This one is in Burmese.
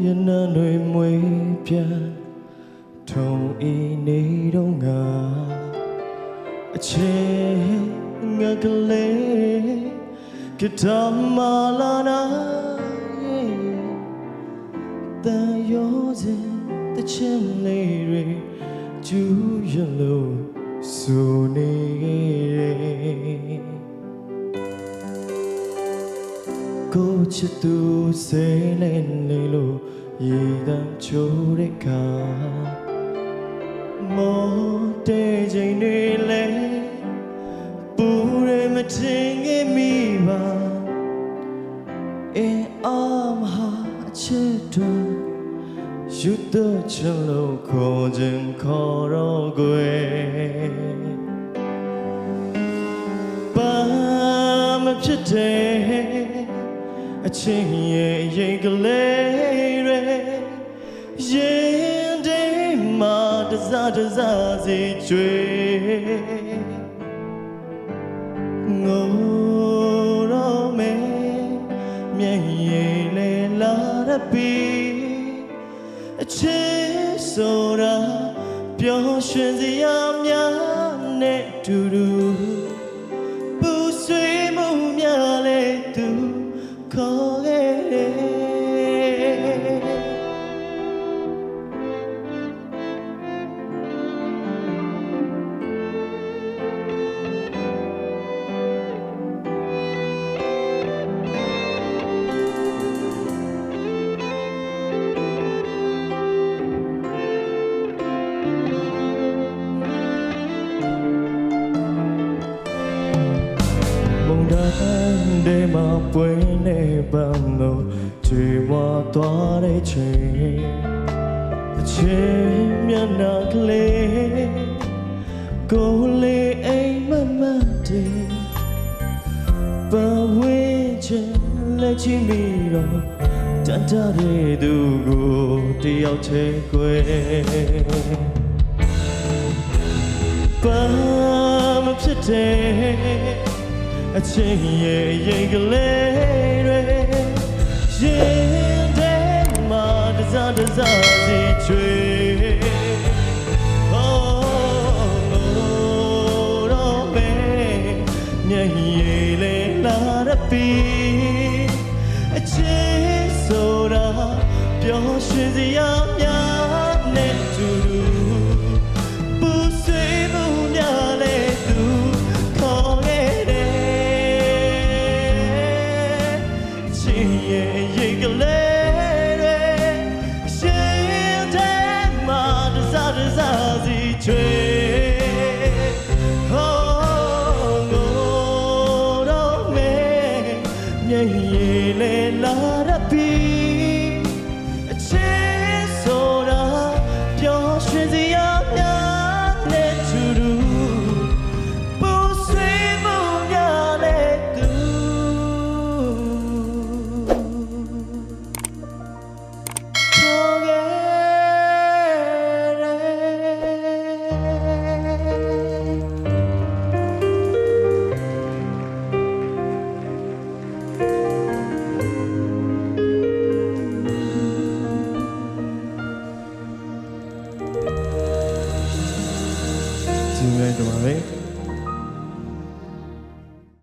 ရနာတွေမွေးပြန်ထုံဤနေတော့ငါအချင်းငါကလေးကတမလာနာတန်ရောစင်တချင်လေးတွေကျူးရလို့ဆိုနေကိုချစ်သူစိတ်နဲ့နေလို့ရေတမ်းချိုးတဲ့ခါမောတဲ့ချိန်တွေလဲပူရမတင်ခဲ့မိပါအင်းအားမဟာအချစ်တို့ယူတဲ့ချင်လို့ခေါ်ခြင်းခေါ်တော့ကွယ်ဘာမဖြစ်တဲ့အချင်းရဲ့ရင်ကလေးတွေရင်ထဲမှာတစားတစားစီကျွေငိုတော့မယ်မျက်ရည်လေးလာရပြီအချစ်ဆိုတာပျော်ရွှင်စရာများနဲ့တူတူပူဆွေးမှုများလေသူခေါ်ခဲ့တယ်để mà quên để bằng ngầu chỉ qua toa để chơi trên miền nạc lê cô lê ấy mà đi và quê trên lê chỉ mi rồi chẳng ta để đủ gù đi ao chế quê ba mất chếtအချင်းရဲ့ရင်ကလေးတွေရင်ထဲမှာတစားတစားစီချွေတော့ပဲမျက်ရည်လေးလာရပြီအချင်းဆိုတာပျော်ရွှင်စရာများနဲ့တူတူပူဆွေးမှုများလေသူခေါ်ခဲ့ရင်ကလေးတွေရှင်ထဲမှာတစားတစားစီချွေဟောငိုတော့မယ်မျက်ရည်လေးလာရပြီအချစ်ဆိုတာပျော်ရွှင်စရာများနဲ့တူတူပူဆွေးမှုများလေသူဒီနေ့တော့